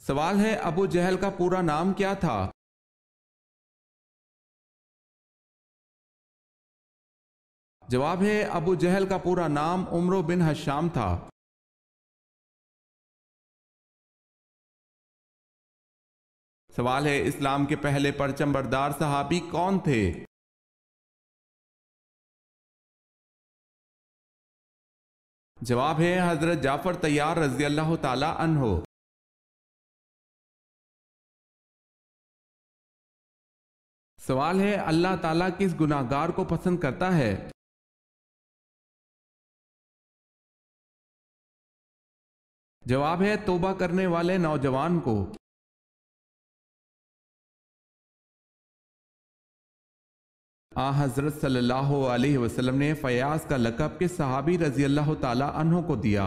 سوال ہے ابو جہل کا پورا نام کیا تھا؟ جواب ہے ابو جہل کا پورا نام عمرو بن ہشام تھا۔ سوال ہے اسلام کے پہلے پرچم بردار صحابی کون تھے؟ جواب ہے حضرت جعفر طیار رضی اللہ تعالی عنہ۔ سوال ہے اللہ تعالیٰ کس گناہگار کو پسند کرتا ہے؟ جواب ہے توبہ کرنے والے نوجوان کو۔ حضرت صلی اللہ علیہ وسلم نے فیاض کا لقب کس صحابی رضی اللہ تعالی عنہ کو دیا؟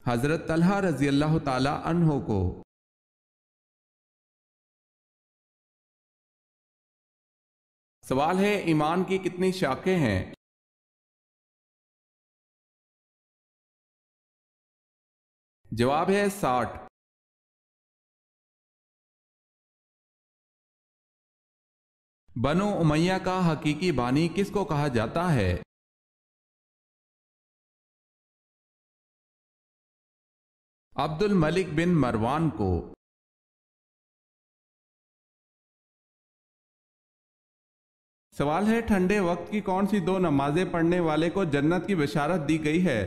حضرت طلحہ رضی اللہ تعالی عنہ کو۔ سوال ہے ایمان کی کتنی شاخیں ہیں؟ جواب ہے 60۔ بنو امیہ کا حقیقی بانی کس کو کہا جاتا ہے؟ عبد الملک بن مروان کو۔ سوال ہے ٹھنڈے وقت کی کون سی دو نمازیں پڑھنے والے کو جنت کی بشارت دی گئی ہے؟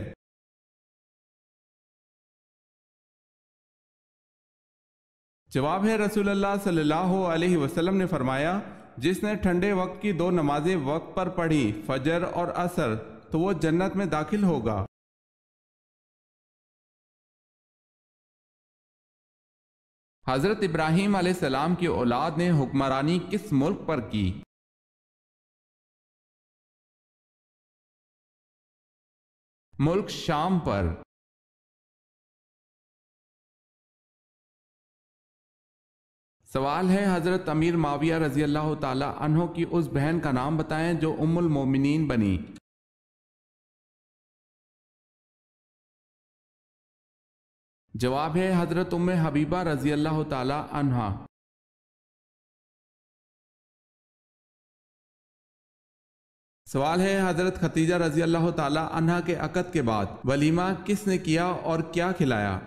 جواب ہے رسول اللہ صلی اللہ علیہ وسلم نے فرمایا جس نے ٹھنڈے وقت کی دو نمازیں وقت پر پڑھی فجر اور عصر تو وہ جنت میں داخل ہوگا۔ حضرت ابراہیم علیہ السلام کی اولاد نے حکمرانی کس ملک پر کی؟ ملک شام پر۔ سوال ہے حضرت امیر معاویہ رضی اللہ تعالی عنہ کی اس بہن کا نام بتائیں جو ام المومنین بنی۔ جواب ہے حضرت ام حبیبہ رضی اللہ تعالی عنہا۔ سوال ہے حضرت ختیجہ رضی اللہ تعالی عنہا کے عقد کے بعد ولیمہ کس نے کیا اور کیا کھلایا؟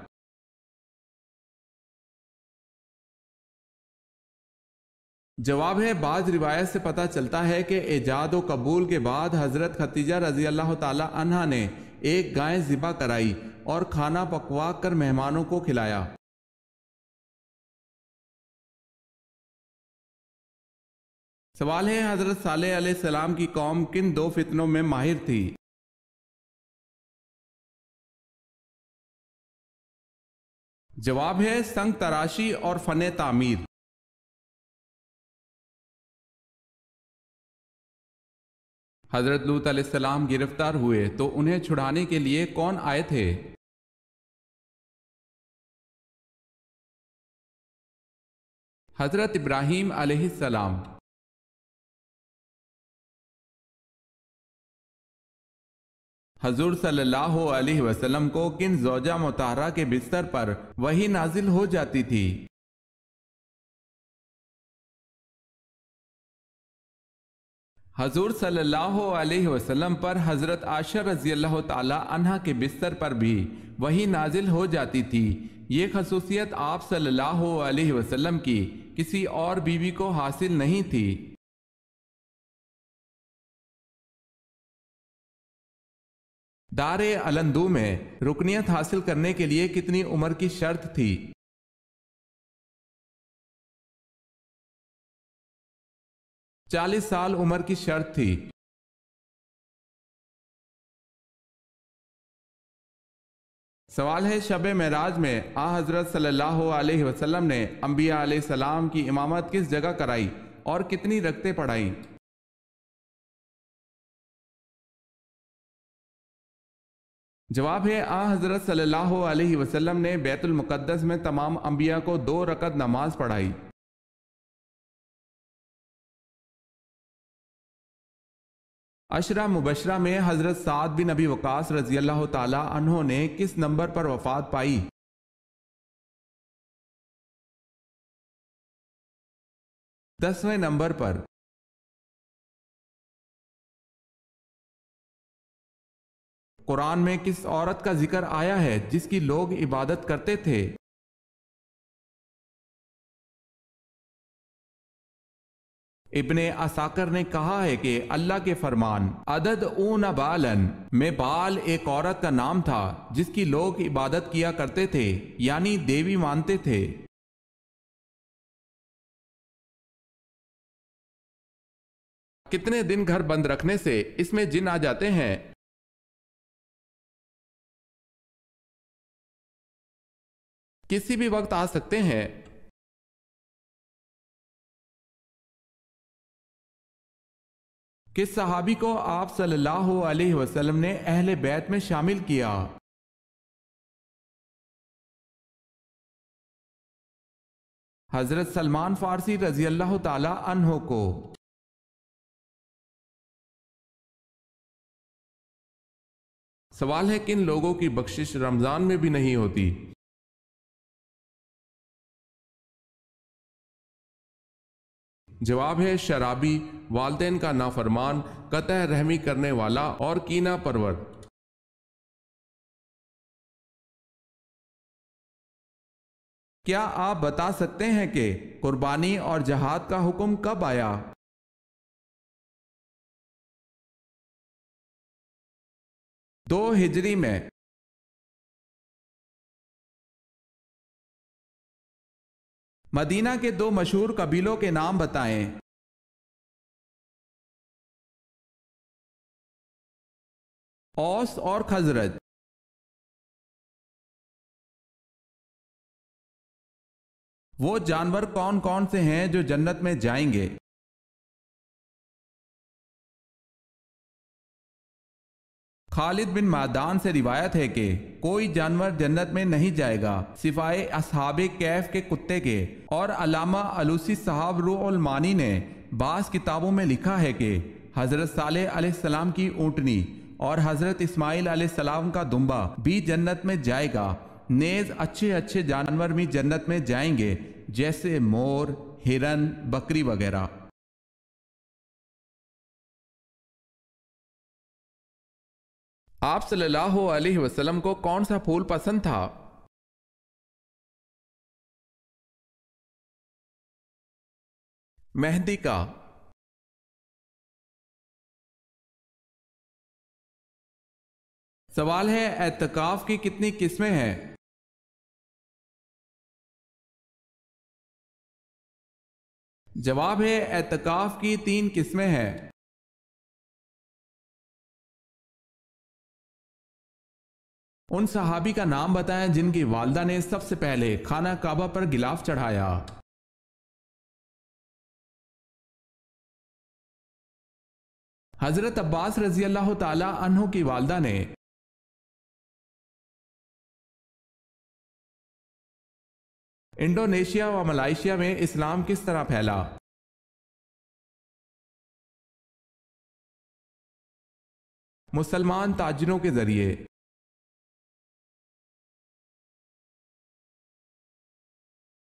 جواب ہے بعض روایت سے پتہ چلتا ہے کہ ایجاد و قبول کے بعد حضرت ختیجہ رضی اللہ تعالی عنہا نے ایک گائے ذبح کرائی اور کھانا پکوا کر مہمانوں کو کھلایا۔ سوال ہے حضرت صالح علیہ السلام کی قوم کن دو فتنوں میں ماہر تھی؟ جواب ہے سنگ تراشی اور فن تعمیر۔ حضرت لوط علیہ السلام گرفتار ہوئے تو انہیں چھڑانے کے لیے کون آئے تھے؟ حضرت ابراہیم علیہ السلام۔ حضور صلی اللہ علیہ وسلم کو کن زوجہ مطہرہ کے بستر پر وحی نازل ہو جاتی تھی؟ حضور صلی اللہ علیہ وسلم پر حضرت عائشہ رضی اللہ تعالی عنہ کے بستر پر بھی وحی نازل ہو جاتی تھی۔ یہ خصوصیت آپ صلی اللہ علیہ وسلم کی کسی اور بیوی کو حاصل نہیں تھی۔ دار علندو میں رکنیت حاصل کرنے کے لیے کتنی عمر کی شرط تھی؟ 40 سال عمر کی شرط تھی۔ سوال ہے شب معراج میں حضرت صلی اللہ علیہ وسلم نے انبیاء علیہ السلام کی امامت کس جگہ کرائی اور کتنی رکعتیں پڑھائیں؟ جواب ہے حضرت صلی اللہ علیہ وسلم نے بیت المقدس میں تمام انبیاء کو 2 رکعت نماز پڑھائی۔ عشرہ مبشرہ میں حضرت سعد بن ابی وقاص رضی اللہ تعالی عنہ نے کس نمبر پر وفات پائی؟ 10ویں نمبر پر۔ قرآن میں کس عورت کا ذکر آیا ہے جس کی لوگ عبادت کرتے تھے؟ ابن عساکر نے کہا ہے کہ اللہ کے فرمان عدد اون بالن میں بال ایک عورت کا نام تھا جس کی لوگ عبادت کیا کرتے تھے، یعنی دیوی مانتے تھے۔ کتنے دن گھر بند رکھنے سے اس میں جن آ جاتے ہیں؟ کسی بھی وقت آ سکتے ہیں۔ کس صحابی کو آپ صلی اللہ علیہ وسلم نے اہل بیت میں شامل کیا؟ حضرت سلمان فارسی رضی اللہ تعالی عنہ کو۔ سوال ہے کن لوگوں کی بخشش رمضان میں بھی نہیں ہوتی؟ جواب ہے شرابی، والدین کا نافرمان، قطع رحمی کرنے والا اور کینہ پرور۔ کیا آپ بتا سکتے ہیں کہ قربانی اور جہاد کا حکم کب آیا؟ دو ہجری میں۔ مدینہ کے دو مشہور قبیلوں کے نام بتائیں۔ اوس اور خزرج۔ وہ جانور کون کون سے ہیں جو جنت میں جائیں گے؟ خالد بن معدان سے روایت ہے کہ کوئی جانور جنت میں نہیں جائے گا سوائے اصحاب کیف کے کتے کے، اور علامہ علوسی صاحب روح المانی نے بعض کتابوں میں لکھا ہے کہ حضرت صالح علیہ السلام کی اونٹنی اور حضرت اسماعیل علیہ السلام کا دمبا بھی جنت میں جائے گا، نیز اچھے اچھے جانور بھی جنت میں جائیں گے جیسے مور، ہرن، بکری وغیرہ۔ آپ صلی اللہ علیہ وسلم کو کون سا پھول پسند تھا؟ مہندی کا۔ سوال ہے اعتکاف کی کتنی قسمیں ہیں؟ جواب ہے اعتکاف کی 3 قسمیں ہیں۔ ان صحابی کا نام بتائیں جن کی والدہ نے سب سے پہلے خانہ کعبہ پر غلاف چڑھایا۔ حضرت عباس رضی اللہ تعالی عنہ کی والدہ نے انڈونیشیا و ملائیشیا میں اسلام کس طرح پھیلا؟ مسلمان تاجروں کے ذریعے۔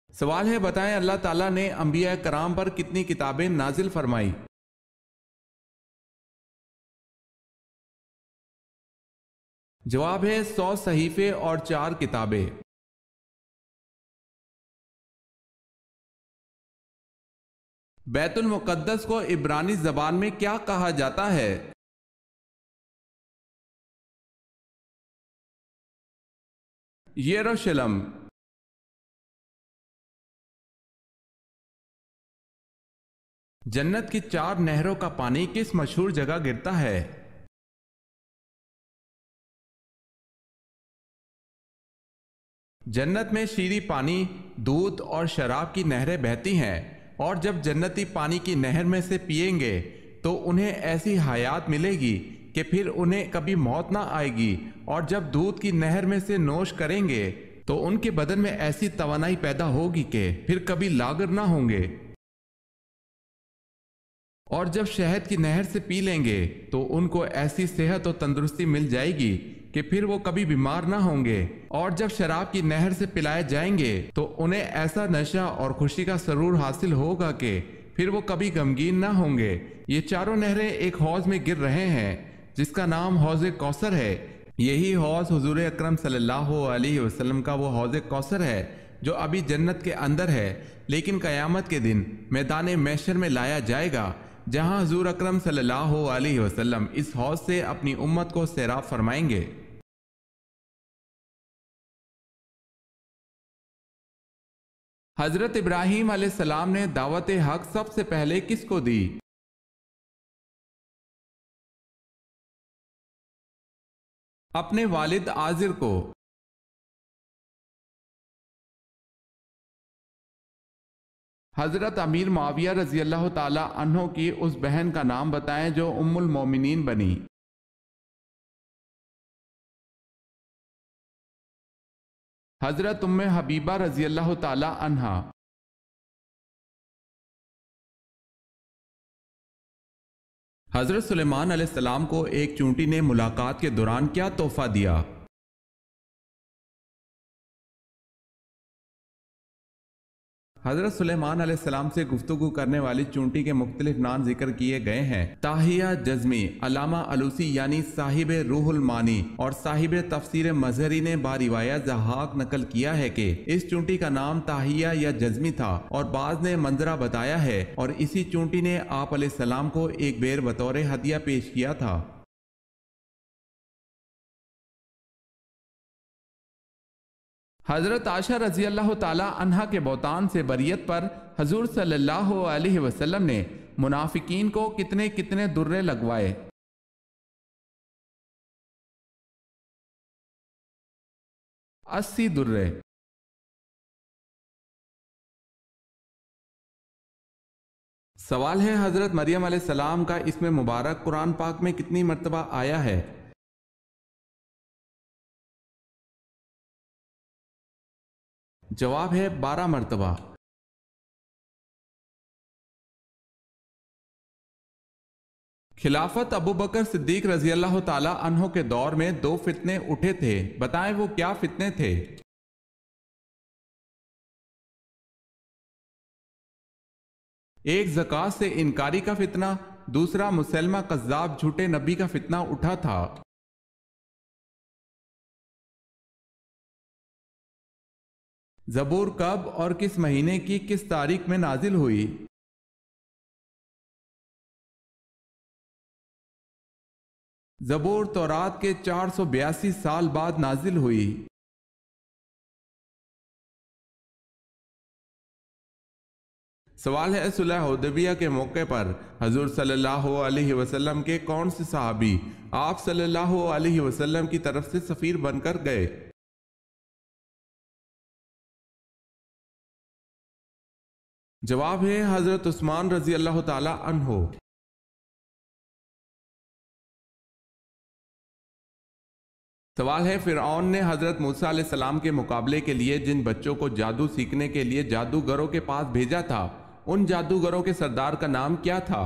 سوال ہے بتائیں اللہ تعالیٰ نے انبیاء کرام پر کتنی کتابیں نازل فرمائی؟ جواب ہے 100 صحیفے اور 4 کتابیں۔ بیت المقدس کو عبرانی زبان میں کیا کہا جاتا ہے؟ یروشلم۔ جنت کی 4 نہروں کا پانی کس مشہور جگہ گرتا ہے؟ جنت میں شیریں پانی، دودھ اور شراب کی نہریں بہتی ہیں، اور جب جنتی پانی کی نہر میں سے پئیں گے تو انہیں ایسی حیات ملے گی کہ پھر انہیں کبھی موت نہ آئے گی، اور جب دودھ کی نہر میں سے نوش کریں گے تو ان کے بدن میں ایسی توانائی پیدا ہوگی کہ پھر کبھی لاغر نہ ہوں گے۔ اور جب شہد کی نہر سے پی لیں گے تو ان کو ایسی صحت و تندرستی مل جائے گی کہ پھر وہ کبھی بیمار نہ ہوں گے، اور جب شراب کی نہر سے پلائے جائیں گے تو انہیں ایسا نشہ اور خوشی کا سرور حاصل ہوگا کہ پھر وہ کبھی غمگین نہ ہوں گے۔ یہ چاروں نہریں ایک حوض میں گر رہے ہیں جس کا نام حوض کوثر ہے۔ یہی حوض حضور اکرم صلی اللہ علیہ وسلم کا وہ حوض کوثر ہے جو ابھی جنت کے اندر ہے، لیکن قیامت کے دن میدان محشر میں لایا جائے گا، جہاں حضور اکرم صلی اللہ علیہ وسلم اس حوض سے اپنی امت کو سیراب فرمائیں گے۔ حضرت ابراہیم علیہ السلام نے دعوت حق سب سے پہلے کس کو دی؟ اپنے والد آزر کو۔ حضرت امیر معاویہ رضی اللہ تعالی عنہ کی اس بہن کا نام بتائیں جو ام المومنین بنی۔ حضرت ام حبیبہ رضی اللہ تعالی عنہا۔ حضرت سلیمان علیہ السلام کو ایک چونٹی نے ملاقات کے دوران کیا تحفہ دیا؟ حضرت سلیمان علیہ السلام سے گفتگو کرنے والی چونٹی کے مختلف نام ذکر کیے گئے ہیں۔ تاہیہ جزمی، علامہ علوسی یعنی صاحب روح المانی اور صاحب تفسیر مظہری نے باروایت ضحاک نقل کیا ہے کہ اس چونٹی کا نام تاہیہ یا جزمی تھا، اور بعض نے منظرہ بتایا ہے، اور اسی چونٹی نے آپ علیہ السلام کو ایک بیر بطور ہدیہ پیش کیا تھا۔ حضرت عائشہ رضی اللہ تعالی عنہا کے بہتان سے بریت پر حضور صلی اللہ علیہ وسلم نے منافقین کو کتنے کتنے درے لگوائے؟ 80 درے۔ سوال ہے حضرت مریم علیہ السلام کا اسم مبارک قرآن پاک میں کتنی مرتبہ آیا ہے؟ جواب ہے 12 مرتبہ۔ خلافت ابو بکر صدیق رضی اللہ تعالی عنہ کے دور میں 2 فتنے اٹھے تھے، بتائیں وہ کیا فتنے تھے؟ ایک زکوٰۃ سے انکاری کا فتنہ، دوسرا مسلمہ کذاب جھوٹے نبی کا فتنہ اٹھا تھا۔ زبور کب اور کس مہینے کی کس تاریخ میں نازل ہوئی؟ زبور تورات کے 482 سال بعد نازل ہوئی۔ سوال ہے صلح حدیبیہ کے موقع پر حضور صلی اللہ علیہ وسلم کے کون سے صحابی آپ صلی اللہ علیہ وسلم کی طرف سے سفیر بن کر گئے؟ جواب ہے حضرت عثمان رضی اللہ تعالی عنہ۔ سوال ہے فرعون نے حضرت موسیٰ علیہ السلام کے مقابلے کے لیے جن بچوں کو جادو سیکھنے کے لیے جادوگروں کے پاس بھیجا تھا، ان جادوگروں کے سردار کا نام کیا تھا؟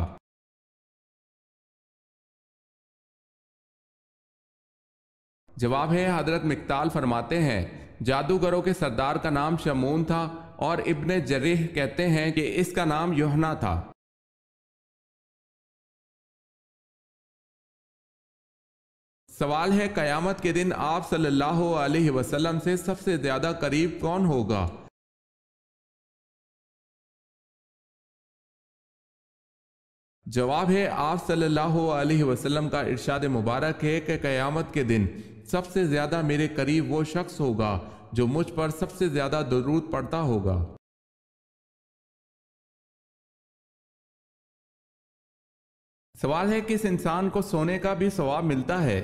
جواب ہے حضرت مقتال فرماتے ہیں جادوگروں کے سردار کا نام شمون تھا، اور ابن جریح کہتے ہیں کہ اس کا نام یوحنا تھا۔ سوال ہے قیامت کے دن آپ صلی اللہ علیہ وسلم سے سب سے زیادہ قریب کون ہوگا؟ جواب ہے آپ صلی اللہ علیہ وسلم کا ارشاد مبارک ہے کہ قیامت کے دن سب سے زیادہ میرے قریب وہ شخص ہوگا جو مجھ پر سب سے زیادہ درود پڑھتا ہوگا۔ سوال ہے کس انسان کو سونے کا بھی ثواب ملتا ہے؟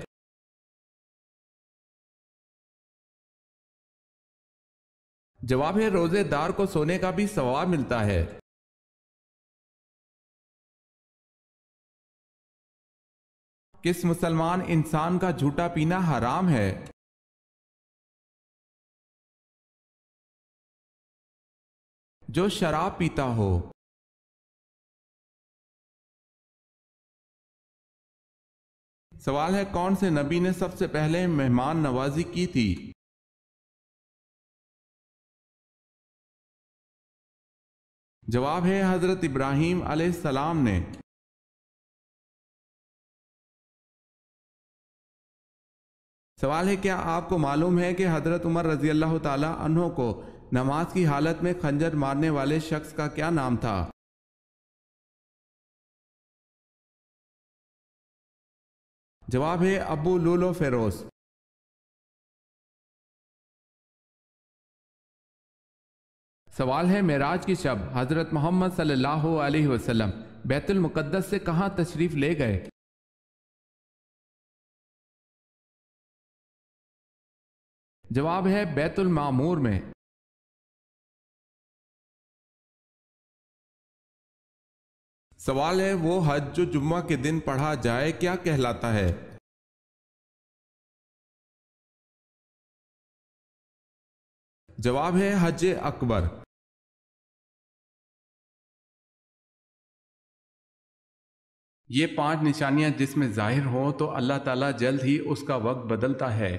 جواب ہے روزے دار کو سونے کا بھی ثواب ملتا ہے۔ کس مسلمان انسان کا جھوٹا پینا حرام ہے؟ جو شراب پیتا ہو۔ سوال ہے کون سے نبی نے سب سے پہلے مہمان نوازی کی تھی؟ جواب ہے حضرت ابراہیم علیہ السلام نے۔ سوال ہے کیا آپ کو معلوم ہے کہ حضرت عمر رضی اللہ تعالی عنہ کو نماز کی حالت میں خنجر مارنے والے شخص کا کیا نام تھا؟ جواب ہے ابو لولو فیروز۔ سوال ہے معراج کی شب حضرت محمد صلی اللہ علیہ وسلم بیت المقدس سے کہاں تشریف لے گئے؟ جواب ہے بیت المعمور میں۔ سوال ہے وہ حج جو جمعہ کے دن پڑھا جائے کیا کہلاتا ہے؟ جواب ہے حج اکبر۔ یہ 5 نشانیاں جس میں ظاہر ہوں تو اللہ تعالیٰ جلد ہی اس کا وقت بدلتا ہے۔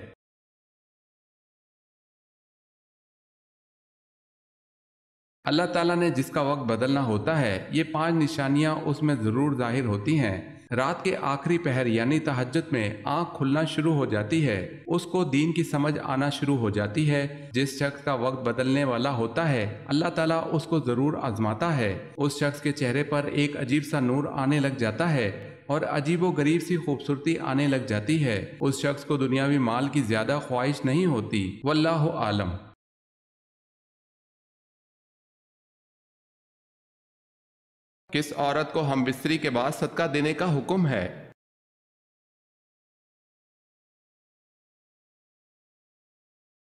اللہ تعالیٰ نے جس کا وقت بدلنا ہوتا ہے یہ 5 نشانیاں اس میں ضرور ظاہر ہوتی ہیں۔ رات کے آخری پہر یعنی تہجد میں آنکھ کھلنا شروع ہو جاتی ہے، اس کو دین کی سمجھ آنا شروع ہو جاتی ہے۔ جس شخص کا وقت بدلنے والا ہوتا ہے اللہ تعالیٰ اس کو ضرور آزماتا ہے۔ اس شخص کے چہرے پر ایک عجیب سا نور آنے لگ جاتا ہے اور عجیب و غریب سی خوبصورتی آنے لگ جاتی ہے۔ اس شخص کو دنیاوی مال کی زیادہ خواہش نہیں ہوتی۔ واللہ عالم۔ کس عورت کو ہم بستری کے بعد صدقہ دینے کا حکم ہے؟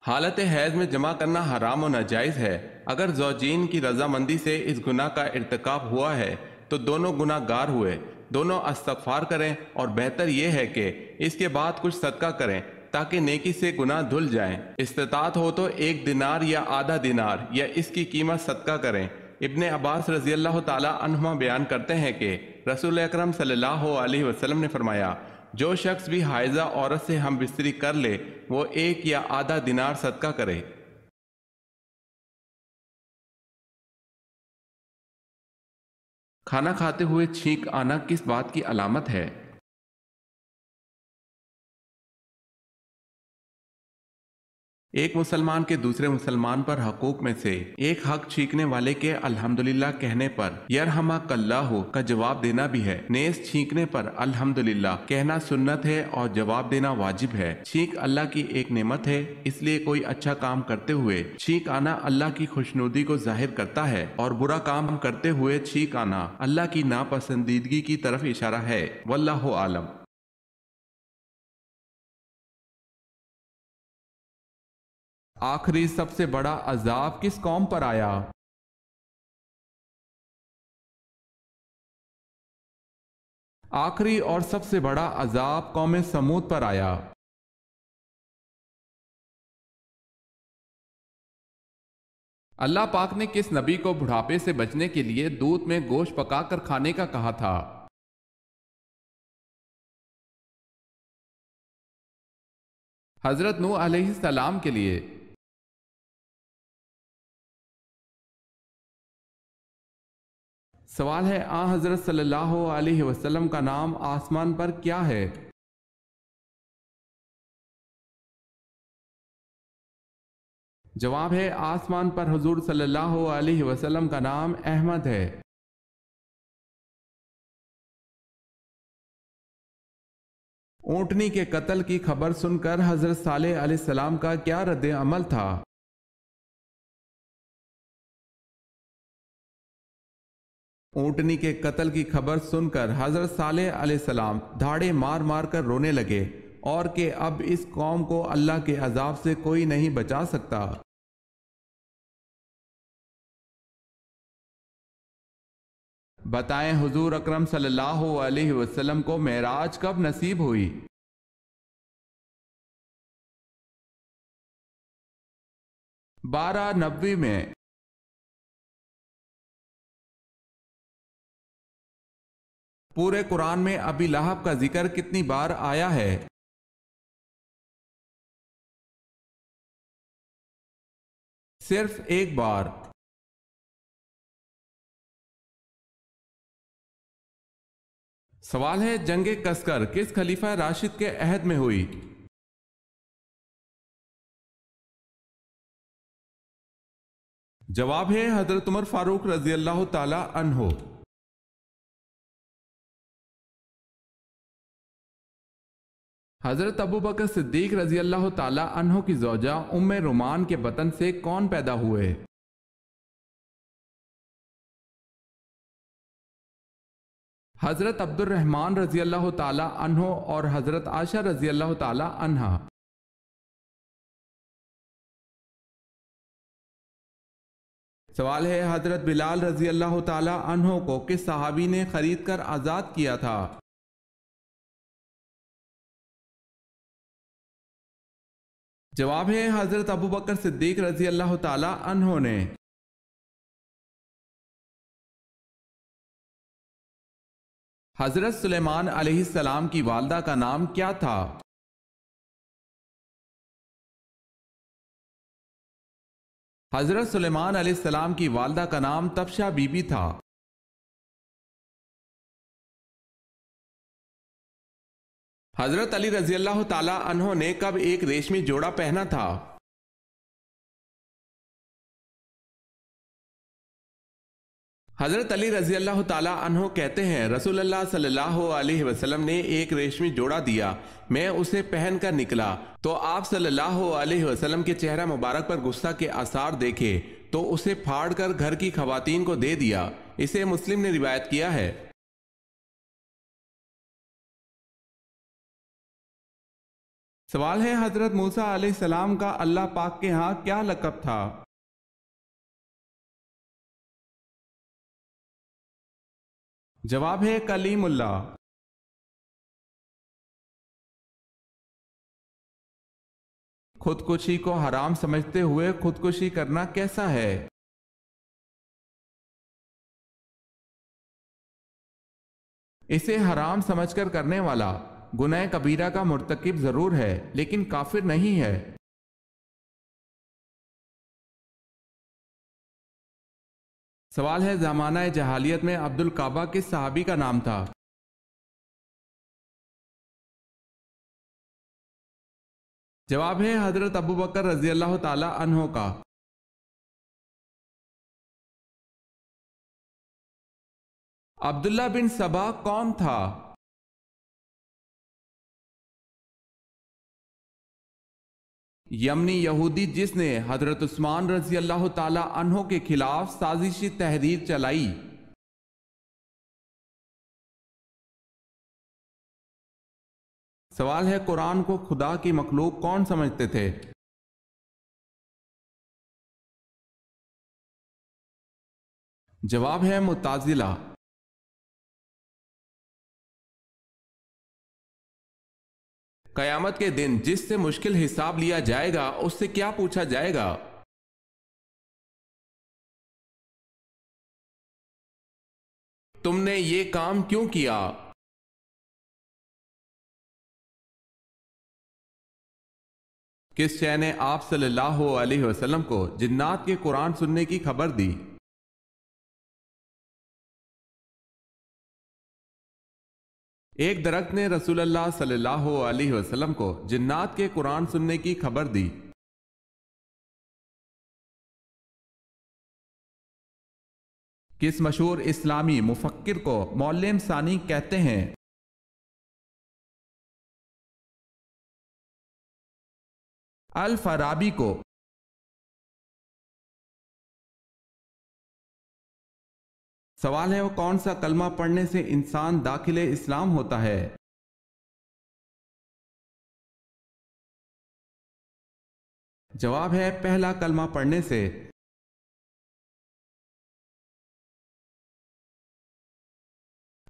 حالت حیض میں جمع کرنا حرام و ناجائز ہے۔ اگر زوجین کی رضامندی سے اس گناہ کا ارتکاب ہوا ہے تو دونوں گناہ گار ہوئے، دونوں استغفار کریں اور بہتر یہ ہے کہ اس کے بعد کچھ صدقہ کریں تاکہ نیکی سے گناہ دھل جائیں۔ استطاعت ہو تو 1 دینار یا آدھا دینار یا اس کی قیمت صدقہ کریں۔ ابن عباس رضی اللہ تعالی عنہما بیان کرتے ہیں کہ رسول اکرم صلی اللہ علیہ وسلم نے فرمایا جو شخص بھی حائضہ عورت سے ہم بستری کر لے وہ 1 یا آدھا دینار صدقہ کرے۔ کھانا کھاتے ہوئے چھینک آنا کس بات کی علامت ہے؟ ایک مسلمان کے دوسرے مسلمان پر حقوق میں سے ایک حق چھینکنے والے کے الحمدللہ کہنے پر یرحمک اللہ کا جواب دینا بھی ہے۔ نیز چھینکنے پر الحمدللہ کہنا سنت ہے اور جواب دینا واجب ہے۔ چھینک اللہ کی ایک نعمت ہے، اس لیے کوئی اچھا کام کرتے ہوئے چھینک آنا اللہ کی خوشنودی کو ظاہر کرتا ہے اور برا کام کرتے ہوئے چھینک آنا اللہ کی ناپسندیدگی کی طرف اشارہ ہے۔ واللہ عالم۔ آخری سب سے بڑا عذاب کس قوم پر آیا؟ آخری اور سب سے بڑا عذاب قوم سمود پر آیا۔ اللہ پاک نے کس نبی کو بڑھاپے سے بچنے کے لیے دودھ میں گوشت پکا کر کھانے کا کہا تھا؟ حضرت نوح علیہ السلام کے لیے۔ سوال ہے حضرت صلی اللہ علیہ وسلم کا نام آسمان پر کیا ہے؟ جواب ہے آسمان پر حضور صلی اللہ علیہ وسلم کا نام احمد ہے۔ اونٹنی کے قتل کی خبر سن کر حضرت صالح علیہ السلام کا کیا رد عمل تھا؟ اونٹنی کے قتل کی خبر سن کر حضرت صالح علیہ السلام دھاڑے مار مار کر رونے لگے اور کہ اب اس قوم کو اللہ کے عذاب سے کوئی نہیں بچا سکتا۔ بتائیں حضور اکرم صلی اللہ علیہ وسلم کو معراج کب نصیب ہوئی؟ 1290 میں۔ پورے قرآن میں ابی لہب کا ذکر کتنی بار آیا ہے؟ صرف ایک بار۔ سوال ہے جنگ کسکر کس خلیفہ راشد کے عہد میں ہوئی؟ جواب ہے حضرت عمر فاروق رضی اللہ تعالی عنہ۔ حضرت ابو بکر صدیق رضی اللہ تعالی عنہ کی زوجہ ام رومان کے بطن سے کون پیدا ہوئے؟ حضرت عبد الرحمن رضی اللہ تعالی عنہ اور حضرت عائشہ رضی اللہ تعالی عنہا۔ سوال ہے حضرت بلال رضی اللہ تعالی عنہ کو کس صحابی نے خرید کر آزاد کیا تھا؟ جواب ہے حضرت ابو بکر صدیق رضی اللہ تعالی عنہ نے۔ حضرت سلیمان علیہ السلام کی والدہ کا نام کیا تھا؟ حضرت سلیمان علیہ السلام کی والدہ کا نام تبشہ بی بی تھا۔ حضرت علی رضی اللہ تعالی عنہ نے کب ایک ریشمی جوڑا پہنا تھا؟ حضرت علی رضی اللہ تعالی عنہ کہتے ہیں رسول اللہ صلی اللہ علیہ وسلم نے ایک ریشمی جوڑا دیا، میں اسے پہن کر نکلا تو آپ صلی اللہ علیہ وسلم کے چہرہ مبارک پر غصہ کے آثار دیکھے تو اسے پھاڑ کر گھر کی خواتین کو دے دیا۔ اسے مسلم نے روایت کیا ہے۔ سوال ہے حضرت موسیٰ علیہ السلام کا اللہ پاک کے ہاں کیا لقب تھا؟ جواب ہے کلیم اللہ۔ خودکشی کو حرام سمجھتے ہوئے خودکشی کرنا کیسا ہے؟ اسے حرام سمجھ کر کرنے والا گناہ کبیرہ کا مرتکب ضرور ہے لیکن کافر نہیں ہے۔ سوال ہے زمانہ جہالیت میں عبد الکعبہ کس صحابی کا نام تھا؟ جواب ہے حضرت ابو بکر رضی اللہ تعالی عنہ کا۔ عبداللہ بن سبا کون تھا؟ یمنی یہودی جس نے حضرت عثمان رضی اللہ تعالی عنہ کے خلاف سازشی تحریر چلائی۔ سوال ہے قرآن کو خدا کی مخلوق کون سمجھتے تھے؟ جواب ہے معتزلہ۔ قیامت کے دن جس سے مشکل حساب لیا جائے گا اس سے کیا پوچھا جائے گا؟ تم نے یہ کام کیوں کیا؟ کس شے نے آپ صلی اللہ علیہ وسلم کو جنات کے قرآن سننے کی خبر دی؟ ایک درخت نے رسول اللہ صلی اللہ علیہ وسلم کو جنات کے قرآن سننے کی خبر دی۔ کس مشہور اسلامی مفکر کو معلم ثانی کہتے ہیں؟ الفارابی کو۔ سوال ہے وہ کون سا کلمہ پڑھنے سے انسان داخل اسلام ہوتا ہے؟ جواب ہے پہلا کلمہ پڑھنے سے۔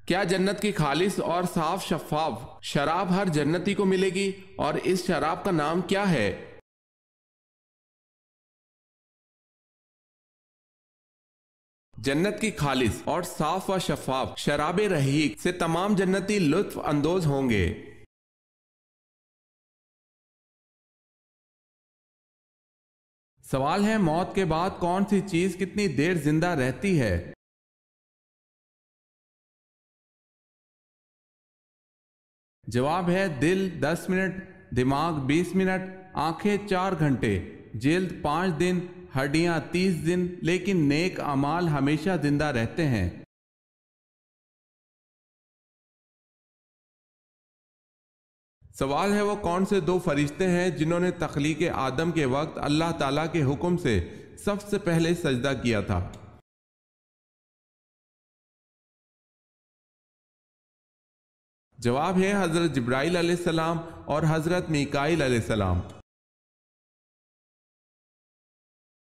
کیا جنت کی خالص اور صاف شفاف شراب ہر جنتی کو ملے گی اور اس شراب کا نام کیا ہے؟ جنت کی خالص اور صاف و شفاف شراب رحیق سے تمام جنتی لطف اندوز ہوں گے۔ سوال ہے، موت کے بعد کون سی چیز کتنی دیر زندہ رہتی ہے؟ جواب ہے دل 10 منٹ، دماغ 20 منٹ، آنکھیں 4 گھنٹے، جلد 5 دن، ہڈیاں 30 دن، لیکن نیک اعمال ہمیشہ زندہ رہتے ہیں۔ سوال ہے، وہ کون سے 2 فرشتے ہیں جنہوں نے تخلیق آدم کے وقت اللہ تعالیٰ کے حکم سے سب سے پہلے سجدہ کیا تھا؟ جواب ہے حضرت جبرائیل علیہ السلام اور حضرت میکائیل علیہ السلام۔